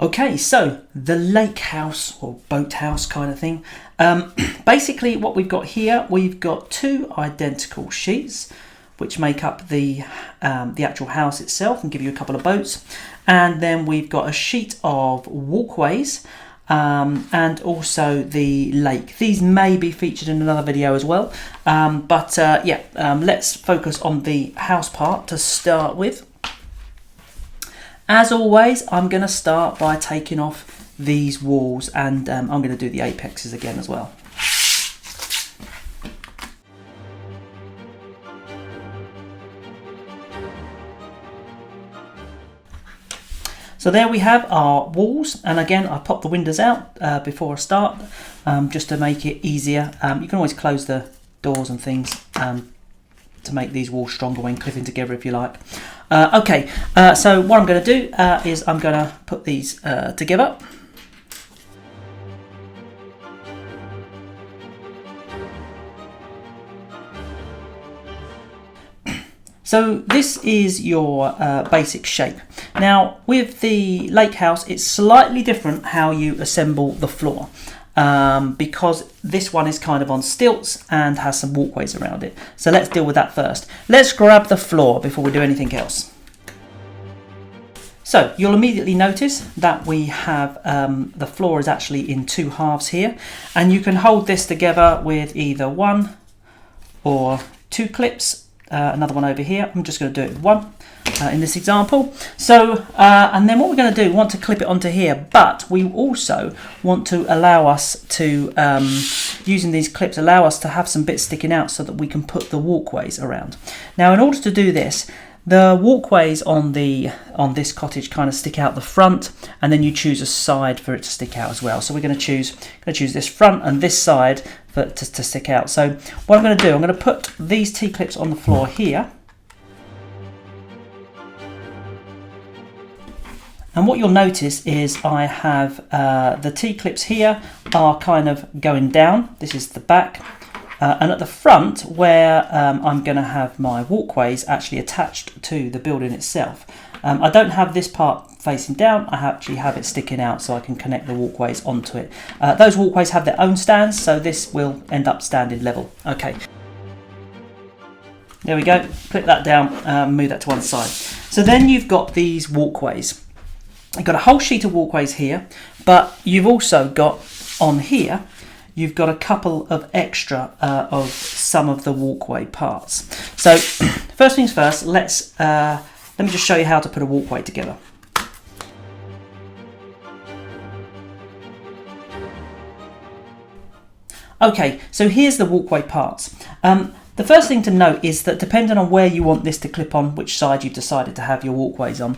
Okay, so the lake house or boat house kind of thing. Basically what we've got here, we've got two identical sheets which make up the actual house itself and give you a couple of boats. And then we've got a sheet of walkways and also the lake. These may be featured in another video as well. Let's focus on the house part to start with. As always, I'm going to start by taking off these walls, and I'm going to do the apexes again as well. So there we have our walls, and again I pop the windows out before I start just to make it easier. You can always close the doors and things to make these walls stronger when clipping together if you like. So what I'm going to do is I'm going to put these together. So this is your basic shape. Now with the lake house, it's slightly different how you assemble the floor. Because this one is kind of on stilts and has some walkways around it. So let's deal with that first. Let's grab the floor before we do anything else. So you'll immediately notice that we have the floor is actually in two halves here, and you can hold this together with either one or two clips. Another one over here. I'm just going to do it with one in this example. So and then what we're going to do, we want to clip it onto here, but we also want to allow us to using these clips allow us to have some bits sticking out so that we can put the walkways around. Now in order to do this, the walkways on this cottage kind of stick out the front, and then you choose a side for it to stick out as well. So we're going to choose this front and this side to stick out. So what I'm going to do, I'm going to put these T-clips on the floor here. And what you'll notice is I have the T-clips here are kind of going down. This is the back. And at the front, where I'm going to have my walkways actually attached to the building itself. I don't have this part facing down, I actually have it sticking out so I can connect the walkways onto it. Those walkways have their own stands, so this will end up standing level. Okay, there we go, clip that down, move that to one side. So then you've got these walkways. You've got a whole sheet of walkways here, but you've also got on here, you've got a couple of extra of some of the walkway parts. So first things first, let me just show you how to put a walkway together. Okay, so here's the walkway parts. The first thing to note is that depending on where you want this to clip on, which side you've decided to have your walkways on,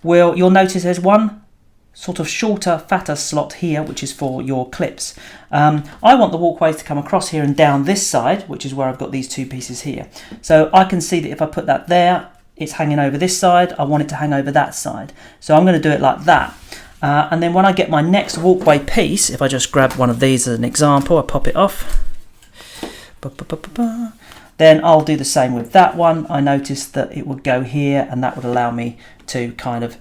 you'll notice there's one sort of shorter, fatter slot here, which is for your clips. I want the walkways to come across here and down this side, which is where I've got these two pieces here. So I can see that if I put that there, it's hanging over this side. I want it to hang over that side. So I'm going to do it like that. And then when I get my next walkway piece, if I just grab one of these as an example, I pop it off. Then I'll do the same with that one. I noticed that it would go here, and that would allow me to kind of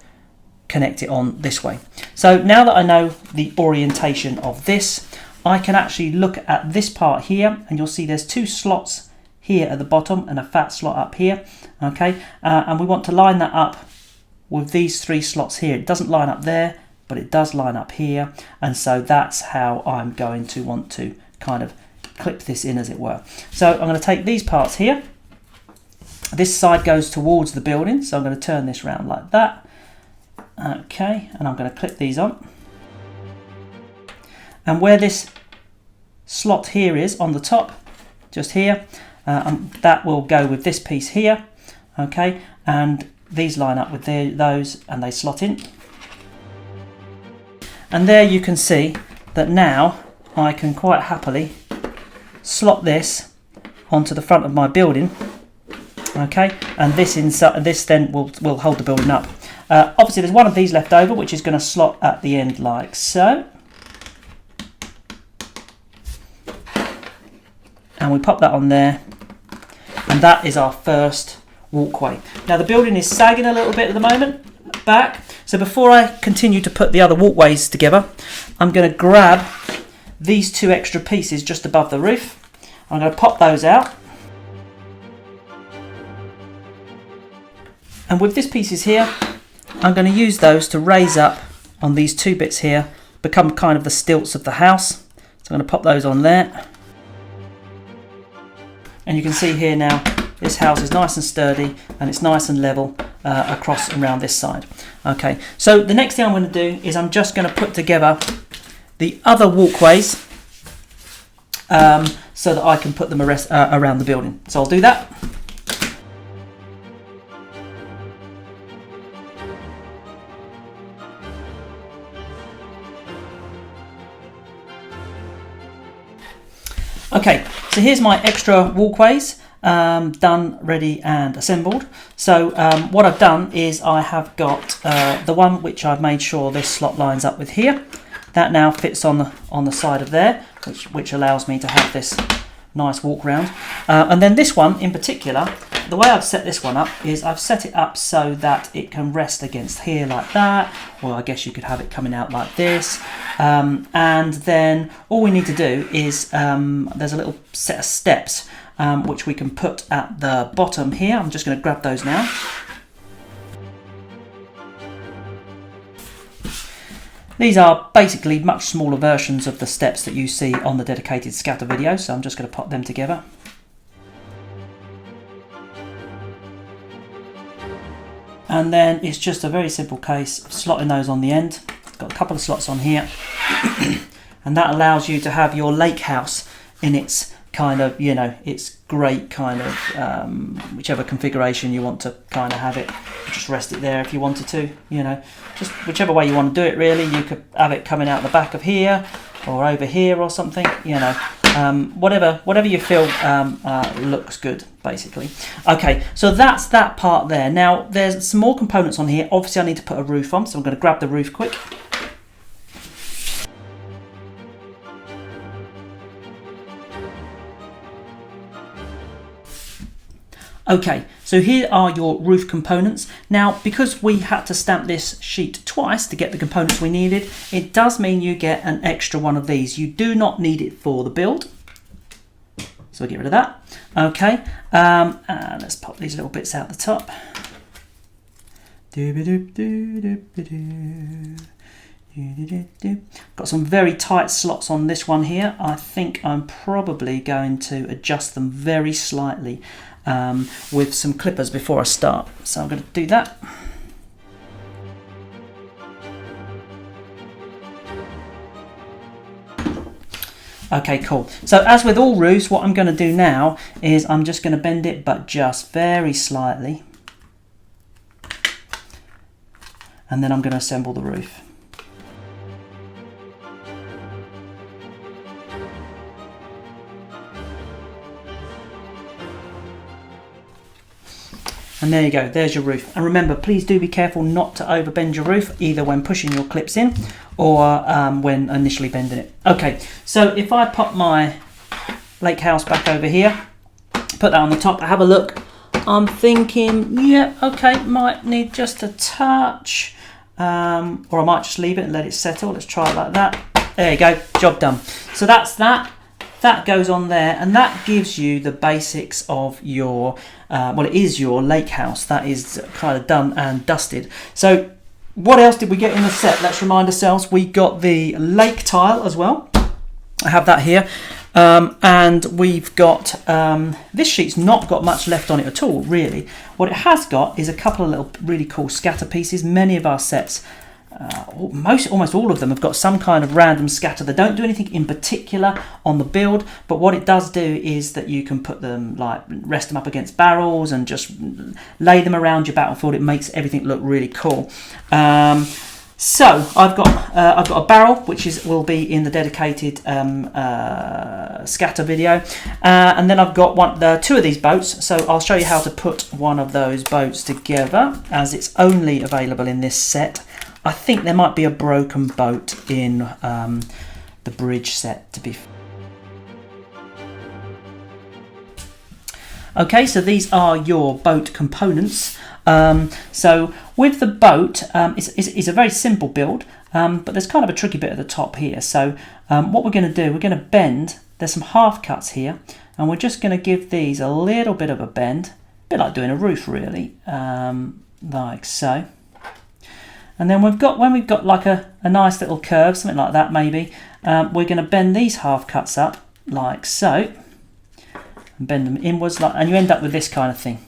connect it on this way. So now that I know the orientation of this, I can actually look at this part here, and you'll see there's two slots here at the bottom and a fat slot up here. Okay, and we want to line that up with these three slots here. It doesn't line up there, but it does line up here, and so that's how I'm going to want to kind of clip this in, as it were. So I'm going to take these parts here. This side goes towards the building, so I'm going to turn this round like that. Okay, and I'm going to clip these on. And where this slot here is on the top, just here, that will go with this piece here. Okay, and these line up with those, and they slot in. And there you can see that now I can quite happily slot this onto the front of my building. Okay, and this then will hold the building up. Obviously there's one of these left over, which is going to slot at the end like so. And we pop that on there, and that is our first walkway. Now the building is sagging a little bit at the moment, back. So before I continue to put the other walkways together, I'm going to grab these 2 extra pieces just above the roof. I'm going to pop those out. And with these pieces here, I'm going to use those to raise up on these 2 bits here, become kind of the stilts of the house. So I'm going to pop those on there. And you can see here now, this house is nice and sturdy and it's nice and level across and around this side. Okay, so the next thing I'm going to do is I'm just going to put together the other walkways so that I can put them around the building. So I'll do that. Okay, so here's my extra walkways done, ready and assembled. So what I've done is I have got the one which I've made sure this slot lines up with here. That now fits on the side of there, which allows me to have this nice walk round. And then this one in particular, the way I've set this one up is I've set it up so that it can rest against here like that, or I guess you could have it coming out like this. And then all we need to do is there's a little set of steps which we can put at the bottom here. I'm just going to grab those now. These are basically much smaller versions of the steps that you see on the dedicated scatter video, so I'm just going to pop them together. And then it's just a very simple case of slotting those on the end. Got a couple of slots on here and that allows you to have your lake house in its kind of, you know, it's great kind of whichever configuration you want to kind of have it. Just rest it there if you wanted to, you know, just whichever way you want to do it really. You could have it coming out the back of here or over here or something, you know, whatever you feel looks good basically. Okay, so that's that part there. Now there's some more components on here. Obviously I need to put a roof on, so I'm going to grab the roof quick. Okay, so here are your roof components. Now, because we had to stamp this sheet twice to get the components we needed, it does mean you get an extra one of these. You do not need it for the build, so we'll get rid of that. Okay, let's pop these little bits out the top. Got some very tight slots on this one here. I think I'm probably going to adjust them very slightly with some clippers before I start. So I'm going to do that. Okay, cool. So as with all roofs, what I'm going to do now is I'm just going to bend it, but just very slightly. And then I'm going to assemble the roof. And there you go, there's your roof. And remember, please do be careful not to overbend your roof, either when pushing your clips in or when initially bending it. Okay, so if I pop my lake house back over here, put that on the top, have a look. I'm thinking, yeah, okay, might need just a touch, or I might just leave it and let it settle. Let's try it like that. There you go, job done. So that's that. That goes on there, and that gives you the basics of your, well, it is your lake house. That is kind of done and dusted. So what else did we get in the set? Let's remind ourselves. We got the lake tile as well. I have that here. And we've got, this sheet's not got much left on it at all, really. What it has got is a couple of little really cool scatter pieces. Many of our sets, almost all of them have got some kind of random scatter. They don't do anything in particular on the build, but what it does do is that you can put them, like rest them up against barrels and just lay them around your battlefield. It makes everything look really cool. So I've got a barrel which will be in the dedicated scatter video, and then I've got two of these boats. So I'll show you how to put one of those boats together, as it's only available in this set. I think there might be a broken boat in the bridge set to be. Okay, so these are your boat components. So with the boat, it's a very simple build, but there's kind of a tricky bit at the top here. So what we're going to do, we're going to bend. There's some half cuts here, and we're just going to give these a little bit of a bend, a bit like doing a roof really, like so. And then when we've got like a nice little curve, something like that maybe, we're going to bend these half cuts up like so, and bend them inwards, and you end up with this kind of thing.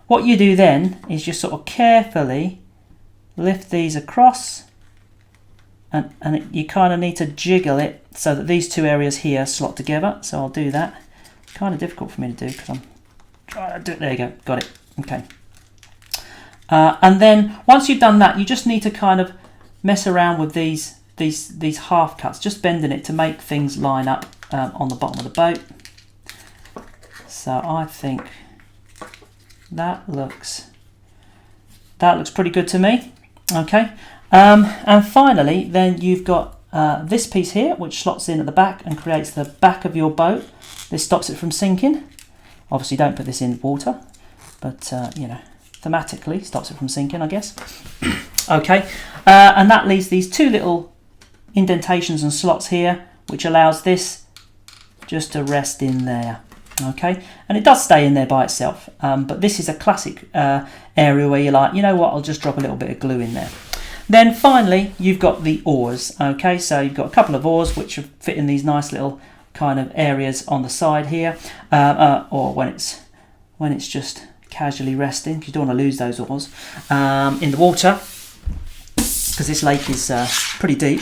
What you do then is just sort of carefully lift these across, and you kind of need to jiggle it so that these two areas here slot together. So I'll do that. It's kind of difficult for me to do because I'm trying to do it. There you go, got it. Okay. And then once you've done that, you just need to kind of mess around with these half cuts, just bending it to make things line up on the bottom of the boat. So I think that looks pretty good to me. Okay, and finally, then you've got this piece here, which slots in at the back and creates the back of your boat. This stops it from sinking. Obviously, don't put this in water, but you know, thematically stops it from sinking, I guess. Okay, and that leaves these two little indentations and slots here, which allows this just to rest in there. Okay, and it does stay in there by itself, but this is a classic area where you're like, you know what, I'll just drop a little bit of glue in there. Then finally, you've got the oars. Okay, so you've got a couple of oars which fit in these nice little kind of areas on the side here, or when it's just casually resting, because you don't want to lose those oars in the water, because this lake is pretty deep.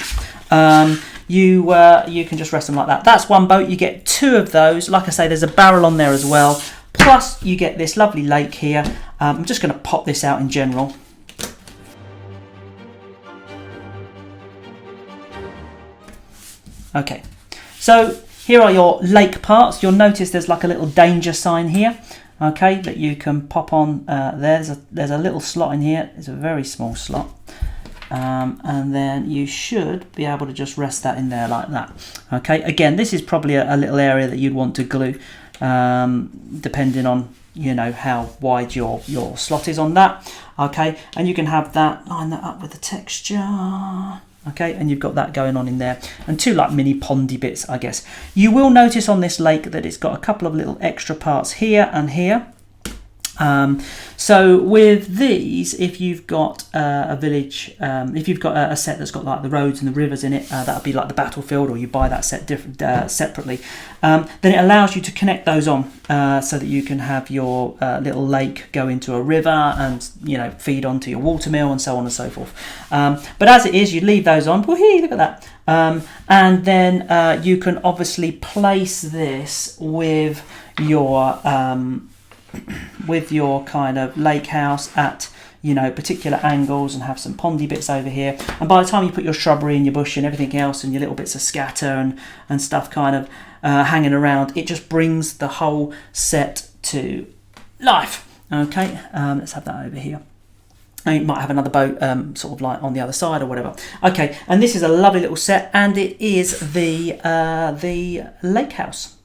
You can just rest them like that. That's one boat. You get two of those. Like I say, there's a barrel on there as well. Plus, you get this lovely lake here. I'm just going to pop this out in general. Okay, so here are your lake parts. You'll notice there's like a little danger sign here. Okay, that you can pop on. There's a little slot in here. It's a very small slot. And then you should be able to just rest that in there like that. Okay, again, this is probably a little area that you'd want to glue, depending on, you know, how wide your slot is on that. Okay, and you can have that, line that up with the texture. Okay, and you've got that going on in there, and two like mini pondy bits, I guess. You will notice on this lake that it's got a couple of little extra parts here and here. So with these, if you've got a village, if you've got a set that's got like the roads and the rivers in it, that'll be like the battlefield, or you buy that set separately, then it allows you to connect those on so that you can have your little lake go into a river and, you know, feed onto your water mill and so on and so forth. But as it is, you leave those on. Woohoo, look at that. And then you can obviously place this with your kind of lake house at, you know, particular angles, and have some pondy bits over here. And by the time you put your shrubbery and your bush and everything else and your little bits of scatter and stuff kind of hanging around, it just brings the whole set to life. Okay, let's have that over here. And you might have another boat sort of like on the other side or whatever. Okay, and this is a lovely little set, and it is the lake house.